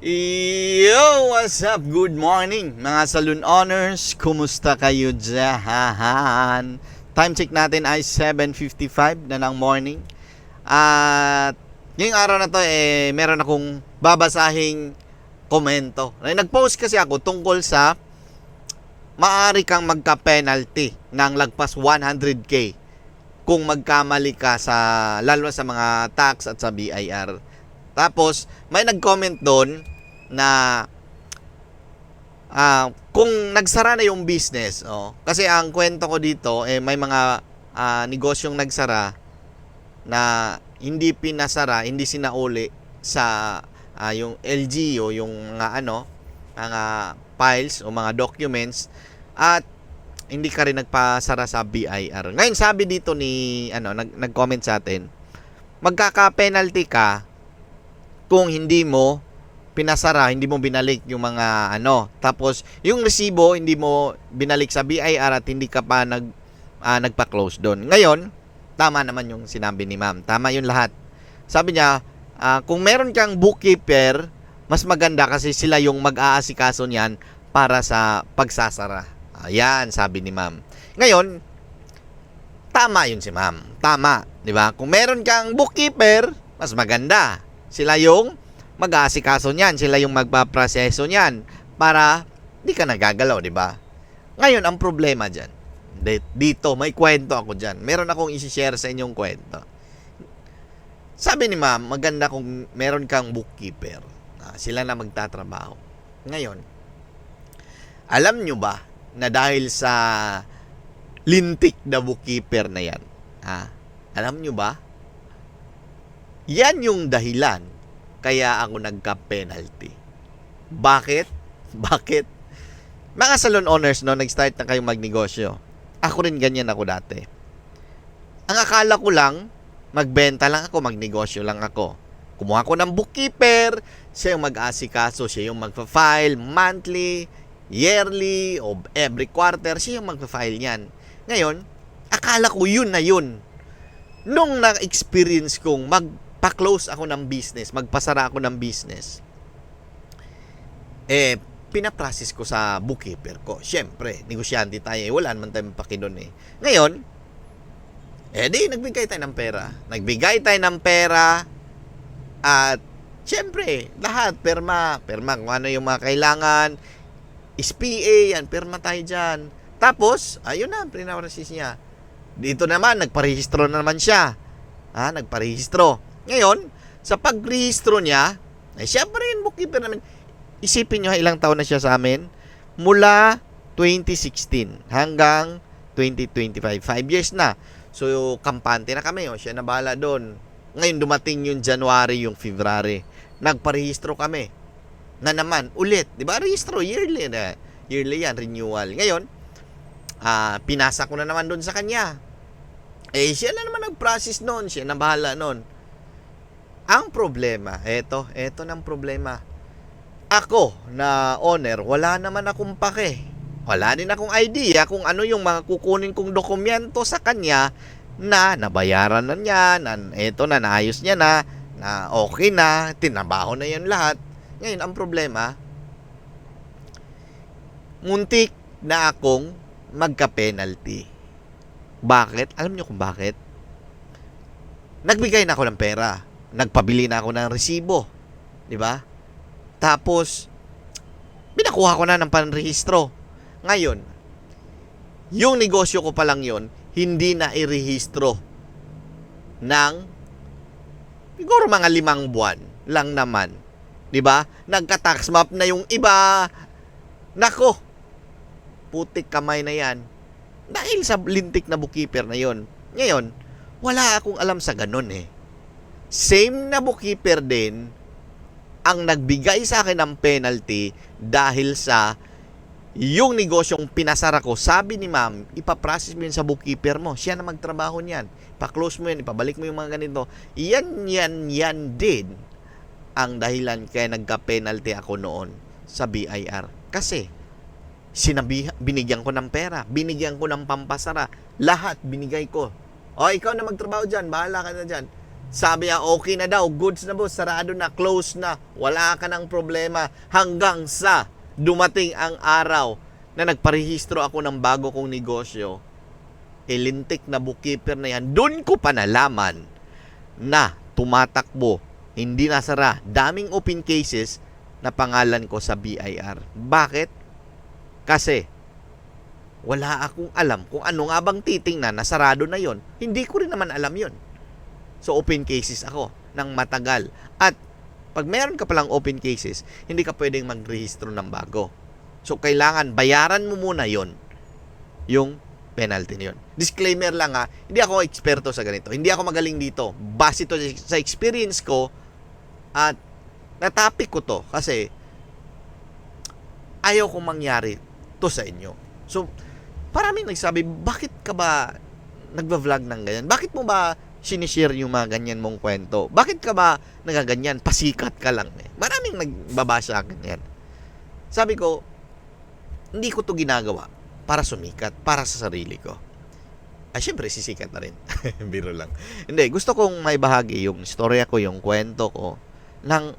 Yo! What's up? Good morning mga saloon owners. Kumusta kayo dyan? Time check natin ay 7:55 na ng morning. At ngayong araw na to meron akong babasahing komento. Nag-post kasi ako tungkol sa maaari kang magka-penalty ng lagpas 100k kung magkamali ka lalo sa mga tax at sa BIR. Tapos may nag-comment doon na kung nagsara na yung business, kasi ang kwento ko dito may mga negosyong nagsara na hindi pinasara, hindi sinauli sa yung LGU, yung mga mga files o mga documents, at hindi ka rin nagpasara sa BIR. Ngayon sabi dito ni nag-comment sa atin, magkaka-penalty ka kung hindi mo pinasara, hindi mo binalik yung mga tapos yung resibo hindi mo binalik sa BIR at hindi ka pa nagpa-close doon. Ngayon, tama naman yung sinabi ni ma'am. Tama yun lahat. Sabi niya, kung meron kang bookkeeper, mas maganda kasi sila yung mag-aasikaso niyan para sa pagsasara. Ayan, sabi ni ma'am. Ngayon, tama yun si ma'am. Tama, di ba? Kung meron kang bookkeeper, mas maganda. Sila yung mag-aasikaso niyan, sila yung magpaproseso niyan para di ka nagagalaw, di ba? Ngayon, ang problema diyan, dito may kwento ako diyan. Meron akong i-share sa inyong kwento. Sabi ni ma'am, maganda kung meron kang bookkeeper. Sila na magtatrabaho. Ngayon, alam nyo ba na dahil sa lintik na bookkeeper na yan, alam nyo ba? Yan yung dahilan kaya ako nagka-penalty. Bakit? Bakit? Mga salon owners, nag-start na kayong magnegosyo. Ako rin ganyan ako dati. Ang akala ko lang, magbenta lang ako, magnegosyo lang ako. Kumuha ko ng bookkeeper, siya yung mag-asikaso, siya yung magpa-file monthly, yearly, o every quarter, siya yung magpa-file niyan. Ngayon, akala ko yun na yun. Nung na-experience kong pa-close ako ng business, magpasara ako ng business, pinaprocess ko sa bookkeeper ko. Siyempre, negosyante tayo, wala naman tayong pakinon Ngayon, nagbigay tayo ng pera. Nagbigay tayo ng pera, at siyempre, lahat, perma, kung ano yung mga kailangan, SPA, yan, perma tayo dyan. Tapos, ayun na, pinaprocess niya. Dito naman, nagparehistro na naman siya. Nagparehistro. Ngayon, sa pagrehistro niya, siyempre yung bookkeeper namin, isipin nyo ilang taon na siya sa amin, mula 2016 hanggang 2025, 5 years na. So, kampante na kami, siya na bahala doon. Ngayon, dumating yung January, yung February, nagparehistro kami na naman, ulit, di ba? Rehistro, yearly yan, renewal. Ngayon, pinasa ko na naman doon sa kanya. Siya na naman nag-process noon, siya na bahala noon. Ang problema, eto ng problema. Ako na owner, wala naman akong pake. Wala din akong idea kung ano yung mga kukunin kong dokumento sa kanya na nabayaran na niya, naayos niya na okay na, tinabaho na yan lahat. Ngayon, ang problema, muntik na akong magka-penalty. Bakit? Alam niyo kung bakit? Nagbigay na ako ng pera. Nagpabili na ako ng resibo. Di ba? Tapos, pinakuha ko na ng panrehistro. Ngayon, yung negosyo ko pa lang yon, hindi na irehistro ng siguro mga 5 buwan lang naman. Di ba? Nagka-tax map na yung iba. Nako, putik kamay na yan. Dahil sa lintik na bookkeeper na yon. Ngayon, wala akong alam sa ganun Same na bookkeeper din ang nagbigay sa akin ng penalty dahil sa yung negosyong pinasara ko. Sabi ni ma'am, ipaprocess mo yun sa bookkeeper mo. Siya na magtrabaho niyan. Pa-close mo yan, ipabalik mo yung mga ganito. Yan din ang dahilan kaya nagka-penalty ako noon sa BIR. Kasi binigyan ko ng pera, binigyan ko ng pampasara, lahat binigay ko. Ikaw na magtrabaho dyan, bahala ka na dyan. Sabi niya, okay na daw, goods na boss, sarado na, close na, wala ka ng problema. Hanggang sa dumating ang araw na nagparehistro ako ng bago kong negosyo, lintik na bookkeeper na yan, doon ko pa nalaman na tumatakbo, hindi nasara, daming open cases na pangalan ko sa BIR. Bakit? Kasi wala akong alam kung ano nga bang titingnan na sarado na yon. Hindi ko rin naman alam yon. So, open cases ako ng matagal. At pag meron ka palang open cases, hindi ka pwedeng magrehistro ng bago. So, kailangan bayaran mo muna yon, yung penalty na yun. Disclaimer lang ha, hindi ako eksperto sa ganito. Hindi ako magaling dito. Base ito sa experience ko at natapik ko to kasi ayaw kong mangyari to sa inyo. So, maraming nagsabi, bakit ka ba nagva-vlog ng ganyan? Bakit mo ba sinishare yung mga ganyan mong kwento? Bakit ka ba nagaganyan? Pasikat ka lang eh. Maraming nagbabasa sa akin yan. Sabi ko, hindi ko to ginagawa para sumikat, para sa sarili ko. Ay, syempre, sisikat na rin. Biro lang. Hindi, gusto kong may bahagi yung storya ko, yung kwento ko, nang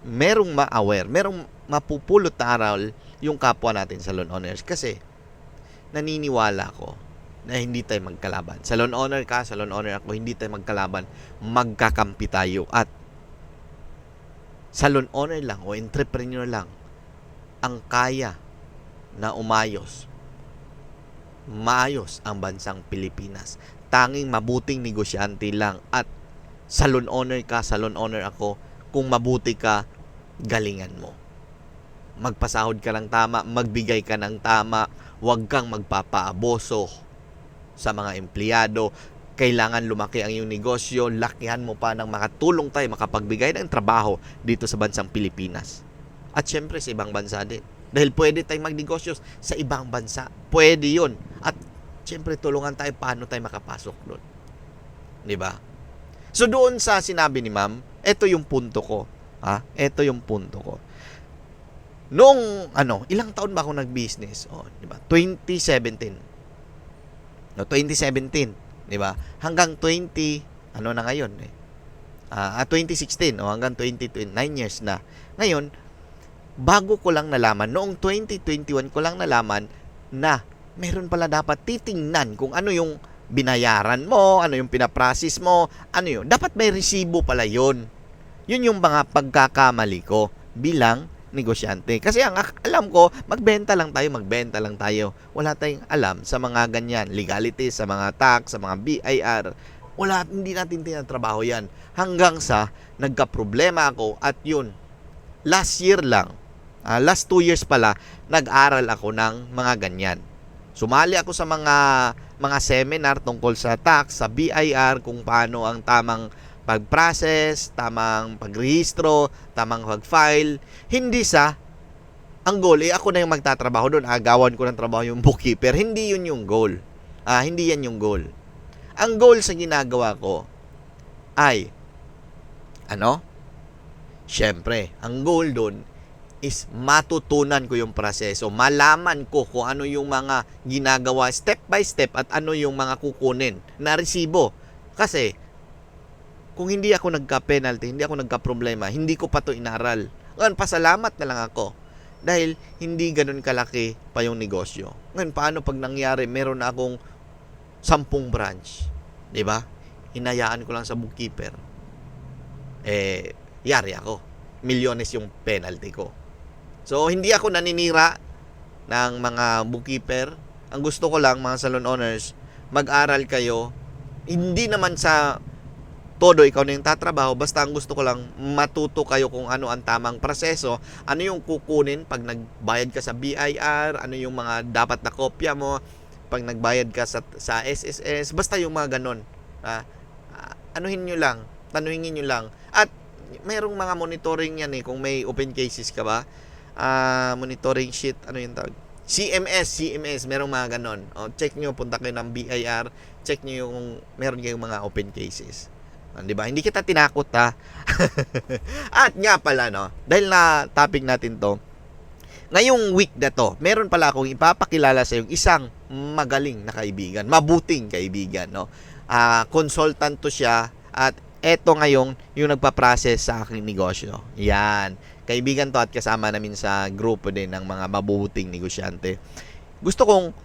merong ma-aware, merong mapupulot na aral yung kapwa natin salon owners. Kasi, naniniwala ko na hindi tayo magkalaban. Salon owner ka, salon owner ako, hindi tayo magkalaban. Magkakampi tayo. At salon owner lang o entrepreneur lang ang kaya na maayos ang bansang Pilipinas. Tanging mabuting negosyante lang at salon owner ka, salon owner ako, kung mabuti ka, galingan mo. Magpasahod ka ng tama, magbigay ka ng tama, huwag kang magpapaaboso sa mga empleyado. Kailangan lumaki ang iyong negosyo, lakihan mo pa ng makatulong tayo, makapagbigay ng trabaho dito sa bansang Pilipinas. At syempre sa ibang bansa din. Dahil pwede tayong magnegosyo sa ibang bansa. Pwede yun. At syempre tulungan tayo paano tayo makapasok doon. Diba? So doon sa sinabi ni ma'am, ito yung punto ko. Ito yung punto ko. Noong, ilang taon ba ako nag-business? Diba? 2017. 2017. Diba? Hanggang 2016. Hanggang 2020, 9 years na. Ngayon, bago ko lang nalaman, noong 2021 ko lang nalaman na meron pala dapat titingnan kung ano yung binayaran mo, ano yung pinaprocess mo, ano yun. Dapat may resibo pala yun. Yun yung mga pagkakamali ko bilang negosyante. Kasi ang alam ko, magbenta lang tayo. Wala tayong alam sa mga ganyan, legalities, sa mga tax, sa mga BIR. Hindi natin tinatrabaho yan. Hanggang sa nagka-problema ako at yun, last year lang, last 2 years pala, nag-aral ako ng mga ganyan. Sumali ako sa mga seminar tungkol sa tax, sa BIR, kung paano ang tamang pag-process, tamang pagrehistro, tamang pag-file. Hindi ang goal, ako na yung magtatrabaho doon, agawan ko ng trabaho yung bookkeeper. Hindi yun yung goal. Hindi yan yung goal. Ang goal sa ginagawa ko ay, syempre, ang goal doon is matutunan ko yung proseso, malaman ko kung ano yung mga ginagawa step by step at ano yung mga kukunin na resibo. Kasi, kung hindi ako nagka-penalty, hindi ako nagka-problema, hindi ko pa to inaral. Ngayon, pasalamat na lang ako dahil hindi ganun kalaki pa yung negosyo. Ngayon, paano pag nangyari, meron na akong 10 branch, di ba? Hinayaan ko lang sa bookkeeper. Yari ako. Milyones yung penalty ko. So, hindi ako naninira ng mga bookkeeper. Ang gusto ko lang, mga salon owners, mag-aral kayo. Hindi naman sa todo ikaw na yung tatrabaho, basta ang gusto ko lang, matuto kayo kung ano ang tamang proseso, ano yung kukunin pag nagbayad ka sa BIR, ano yung mga dapat na kopya mo, pag nagbayad ka sa SSS, basta yung mga ganon. Tanungin nyo lang. At merong mga monitoring yan kung may open cases ka ba, monitoring sheet, ano yung tawag? CMS, merong mga ganon. Check nyo, punta kayo ng BIR, check nyo yung meron kayong mga open cases. Diba? Hindi kita tinakot At nga pala, dahil na topic natin to, ngayong week na to, meron pala akong ipapakilala sa yung isang magaling na kaibigan, mabuting kaibigan, consultant to siya at eto ngayong yung nagpa-process sa aking negosyo. Yan. Kaibigan to at kasama namin sa grupo din ng mga mabubuting negosyante. Gusto kong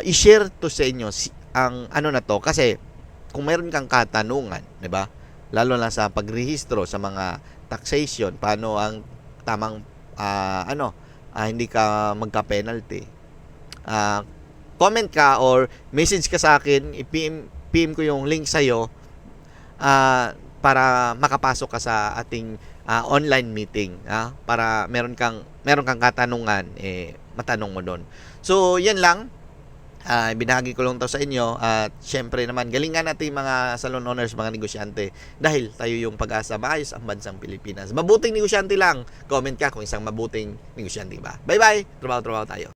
i-share to sa inyo ang ano na to kasi kung mayroon kang katanungan, 'di ba? Lalo na sa pagrehistro sa mga taxation, paano ang tamang hindi ka magka-penalty. Comment ka or message ka sa akin, i-PM ko yung link sa iyo para makapasok ka sa ating online meeting, para meron kang katanungan, matanong mo doon. So, yan lang. Binahagi ko lang to sa inyo at syempre naman galingan natin mga salon owners, mga negosyante dahil tayo yung pag-asa maayos ang bansang Pilipinas. Mabuting negosyante lang. Comment ka kung isang mabuting negosyante ba. Bye bye. Trabaho tayo.